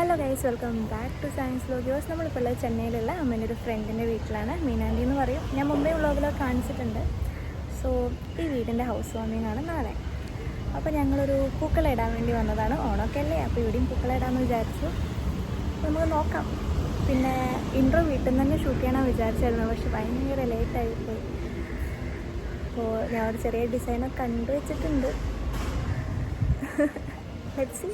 Hello guys, welcome back two science vloggers. നമ്മളിപ്പോൾ ഉള്ളത് ചെന്നൈയിലുള്ള അമ്മേൻ്റെ ഒരു ഫ്രണ്ടിൻ്റെ വീട്ടിലാണ്. മീനാൻറ്റി എന്ന് പറയും. ഞാൻ മുമ്പേ വ്ലോഗിലൊക്കെ കാണിച്ചിട്ടുണ്ട്. സോ ഈ വീടിൻ്റെ ഹൗസ് വാമിംഗ് ആണ് നാളെ. അപ്പോൾ ഞങ്ങളൊരു പൂക്കള ഇടാൻ വേണ്ടി വന്നതാണ്. ഓണമൊക്കെ അല്ലേ, അപ്പോൾ ഇവിടെയും പൂക്കള ഇടാമെന്ന് വിചാരിച്ചു. നമുക്ക് നോക്കാം. പിന്നെ ഇൻട്രോ വീട്ടിൽ നിന്ന് തന്നെ ഷൂട്ട് ചെയ്യണമെന്ന് വിചാരിച്ചായിരുന്നു, പക്ഷെ ഭയങ്കര ലേറ്റായിപ്പോയി. അപ്പോൾ ഞാൻ ഒരു ചെറിയ ഡിസൈനൊക്കെ കണ്ടു വെച്ചിട്ടുണ്ട്. Let's see.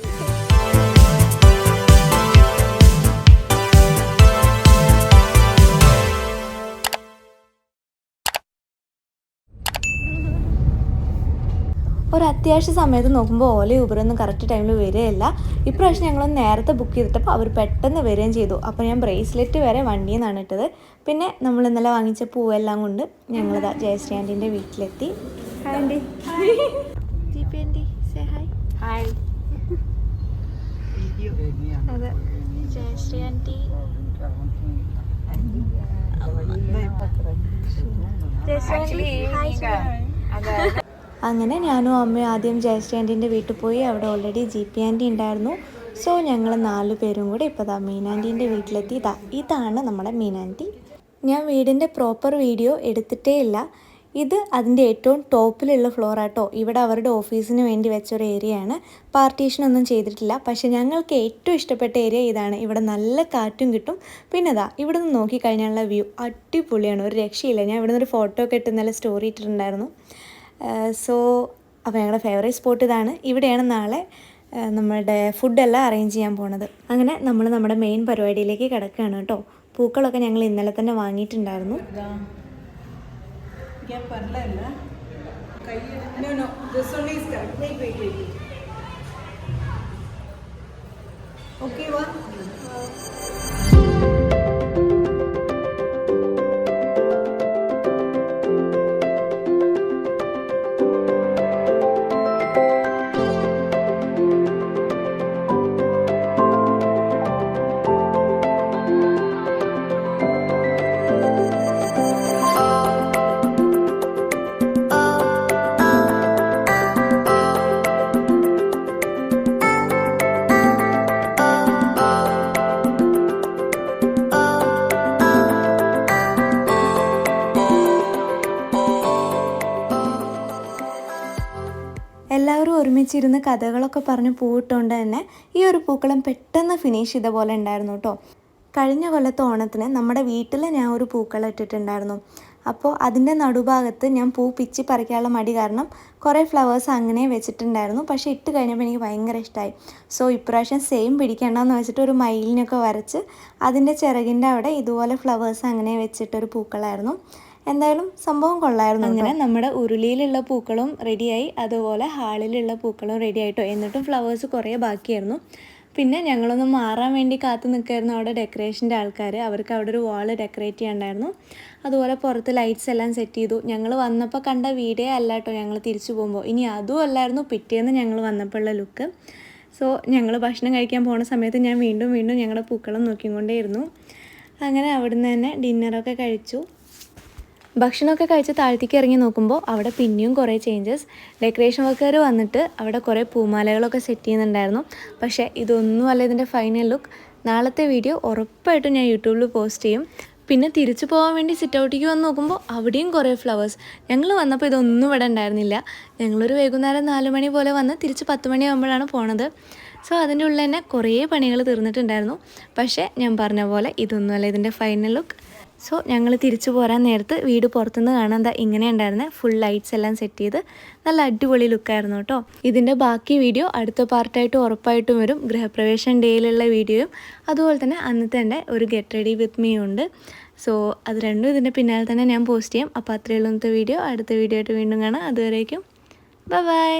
ഒരു അത്യാവശ്യ സമയത്ത് നോക്കുമ്പോൾ ഓല യൂബറൊന്നും കറക്റ്റ് ടൈമിൽ വരികയില്ല. ഇപ്രാവശ്യം ഞങ്ങളൊന്ന് നേരത്തെ ബുക്ക് ചെയ്തിട്ടപ്പോൾ അവർ പെട്ടെന്ന് വരികയും ചെയ്തു. അപ്പോൾ ഞാൻ ബ്രേസ്ലെറ്റ് വരെ വണ്ടിയിൽ നിന്നാണ് ഇട്ടത്. പിന്നെ നമ്മൾ ഇന്നലെ വാങ്ങിച്ച പൂവെല്ലാം കൊണ്ട് ഞങ്ങളിതാ ജയശ്രീ ആൻറ്റീൻ്റെ വീട്ടിലെത്തി. Hi aunty. Deepi aunty, say hi. Hi. അതെ, ജയശ്രീ ആൻറ്റി. അങ്ങനെ ഞാനും അമ്മയും ആദ്യം ജയശ്രീ ആൻറ്റീൻ്റെ വീട്ടിൽ പോയി. അവിടെ ഓൾറെഡി GP ആൻറ്റി ഉണ്ടായിരുന്നു. സോ ഞങ്ങൾ 4 പേരും കൂടി ഇപ്പോൾ മീനാൻറ്റീൻ്റെ വീട്ടിലെത്തി. ഇതാണ് നമ്മുടെ മീനാൻറ്റി. ഞാൻ വീടിൻ്റെ പ്രോപ്പർ വീഡിയോ എടുത്തിട്ടേ ഇല്ല. ഇത് അതിൻ്റെ ഏറ്റവും ടോപ്പിലുള്ള ഫ്ലോറാട്ടോ. ഇവിടെ അവരുടെ ഓഫീസിന് വേണ്ടി വെച്ചൊരു ഏരിയയാണ്. പാർട്ടീഷനൊന്നും ചെയ്തിട്ടില്ല. പക്ഷേ ഞങ്ങൾക്ക് ഏറ്റവും ഇഷ്ടപ്പെട്ട ഏരിയ ഇതാണ്. ഇവിടെ നല്ല കാറ്റും കിട്ടും. പിന്നെ ഇവിടെ നിന്ന് നോക്കിക്കഴിഞ്ഞാലുള്ള വ്യൂ അടിപൊളിയാണ്, ഒരു രക്ഷയില്ല. ഞാൻ ഇവിടെ നിന്നൊരു ഫോട്ടോ ഒക്കെ ഇട്ട് നല്ല സ്റ്റോറി ഇട്ടിട്ടുണ്ടായിരുന്നു. അപ്പോൾ ഞങ്ങളുടെ ഫേവറേറ്റ് സ്പോട്ട് ഇതാണ്. ഇവിടെയാണ് നാളെ നമ്മളുടെ ഫുഡെല്ലാം അറേഞ്ച് ചെയ്യാൻ പോണത്. അങ്ങനെ നമ്മൾ നമ്മുടെ മെയിൻ പരിപാടിയിലേക്ക് കിടക്കുകയാണ് കേട്ടോ. പൂക്കളൊക്കെ ഞങ്ങൾ ഇന്നലെ തന്നെ വാങ്ങിയിട്ടുണ്ടായിരുന്നു. എല്ലാവരും ഒരുമിച്ചിരുന്ന് കഥകളൊക്കെ പറഞ്ഞ് പൂവിട്ടുകൊണ്ട് തന്നെ ഈ ഒരു പൂക്കളം പെട്ടെന്ന് ഫിനിഷ് ചെയ്ത പോലെ ഉണ്ടായിരുന്നു കേട്ടോ. കഴിഞ്ഞ കൊല്ലത്തെ ഓണത്തിന് നമ്മുടെ വീട്ടിൽ ഞാൻ ഒരു പൂക്കളം ഇട്ടിട്ടുണ്ടായിരുന്നു. അപ്പോൾ അതിൻ്റെ നടുഭാഗത്ത് ഞാൻ പൂ പിച്ചി പറിക്കാനുള്ള മടി കാരണം കുറേ ഫ്ലവേഴ്സ് അങ്ങനെ വെച്ചിട്ടുണ്ടായിരുന്നു. പക്ഷേ ഇട്ട് കഴിഞ്ഞപ്പോൾ എനിക്ക് ഭയങ്കര ഇഷ്ടമായി. സോ ഇപ്രാവശ്യം സെയിം പിടിക്കേണ്ടെന്ന് വെച്ചിട്ട് ഒരു മയിലിനൊക്കെ വരച്ച് അതിൻ്റെ ചിറകിൻ്റെ അവിടെ ഇതുപോലെ ഫ്ലവേഴ്സ് അങ്ങനെ വെച്ചിട്ടൊരു പൂക്കളായിരുന്നു. എന്തായാലും സംഭവം കൊള്ളായിരുന്നു. അങ്ങനെ നമ്മുടെ ഉരുളിയിലുള്ള പൂക്കളും റെഡിയായി, അതുപോലെ ഹാളിലുള്ള പൂക്കളും റെഡി ആയിട്ടോ. എന്നിട്ടും ഫ്ലവേഴ്സ് കുറേ ബാക്കിയായിരുന്നു. പിന്നെ ഞങ്ങളൊന്ന് മാറാൻ വേണ്ടി കാത്തു നിൽക്കായിരുന്നു അവിടെ ഡെക്കറേഷൻ്റെ ആൾക്കാർ. അവർക്ക് അവിടെ ഒരു വാൾ ഡെക്കറേറ്റ് ചെയ്യാണ്ടായിരുന്നു. അതുപോലെ പുറത്ത് ലൈറ്റ്സ് എല്ലാം സെറ്റ് ചെയ്തു. ഞങ്ങൾ വന്നപ്പോൾ കണ്ട വീഡിയോ അല്ല കേട്ടോ ഞങ്ങൾ തിരിച്ചു പോകുമ്പോൾ. ഇനി അതും അല്ലായിരുന്നു പിറ്റേന്ന് ഞങ്ങൾ വന്നപ്പോൾ ഉള്ള ലുക്ക്. സോ ഞങ്ങൾ ഭക്ഷണം കഴിക്കാൻ പോകുന്ന സമയത്ത് ഞാൻ വീണ്ടും ഞങ്ങളുടെ പൂക്കളം നോക്കിക്കൊണ്ടേയിരുന്നു. അങ്ങനെ അവിടുന്ന് തന്നെ ഡിന്നറൊക്കെ കഴിച്ചു. ഭക്ഷണമൊക്കെ കഴിച്ച് താഴത്തേക്ക് ഇറങ്ങി നോക്കുമ്പോൾ അവിടെ പിന്നെയും കുറേ ചേഞ്ചസ്. ഡെക്കറേഷൻ വർക്കുകാർ വന്നിട്ട് അവിടെ കുറേ പൂമാലകളൊക്കെ സെറ്റ് ചെയ്യുന്നുണ്ടായിരുന്നു. പക്ഷേ ഇതൊന്നും അല്ല ഇതിൻ്റെ ഫൈനൽ ലുക്ക്. നാളത്തെ വീഡിയോ ഉറപ്പായിട്ടും ഞാൻ യൂട്യൂബിൽ പോസ്റ്റ് ചെയ്യും. പിന്നെ തിരിച്ചു പോകാൻ വേണ്ടി സിറ്റ് ഔട്ടിലേക്ക് വന്ന് നോക്കുമ്പോൾ അവിടെയും കുറേ ഫ്ലവേഴ്സ്. ഞങ്ങൾ വന്നപ്പോൾ ഇതൊന്നും ഇവിടെ ഉണ്ടായിരുന്നില്ല. ഞങ്ങളൊരു വൈകുന്നേരം 4 മണി പോലെ വന്ന് തിരിച്ച് 10 മണിയാകുമ്പോഴാണ് പോണത്. സോ അതിൻ്റെ ഉള്ളിൽ തന്നെ കുറേ പണികൾ തീർന്നിട്ടുണ്ടായിരുന്നു. പക്ഷേ ഞാൻ പറഞ്ഞ പോലെ ഇതൊന്നുമല്ല ഇതിൻ്റെ ഫൈനൽ ലുക്ക്. സോ ഞങ്ങൾ തിരിച്ചു പോരാൻ നേരത്ത് വീട് പുറത്തുനിന്ന് കാണാൻ ഇങ്ങനെ ഉണ്ടായിരുന്നത്. ഫുൾ ലൈറ്റ്സ് എല്ലാം സെറ്റ് ചെയ്ത് നല്ല അടിപൊളി ലുക്കായിരുന്നു കേട്ടോ. ഇതിൻ്റെ ബാക്കി വീഡിയോ അടുത്ത പാർട്ടായിട്ട് ഉറപ്പായിട്ടും വരും. ഗൃഹപ്രവേശം ഡേയിലുള്ള വീഡിയോയും അതുപോലെ തന്നെ അന്നത്തെ എൻ്റെ ഒരു ഗെറ്റ് റെഡി വിത്ത് മീ ഉണ്ട്. സോ അത് രണ്ടും ഇതിൻ്റെ പിന്നാലെ തന്നെ ഞാൻ പോസ്റ്റ് ചെയ്യാം. അപ്പോൾ അത്രയുള്ള ഇന്നത്തെ വീഡിയോ. അടുത്ത വീഡിയോ ആയിട്ട് വീണ്ടും കാണാം. അതുവരേക്കും ബൈ.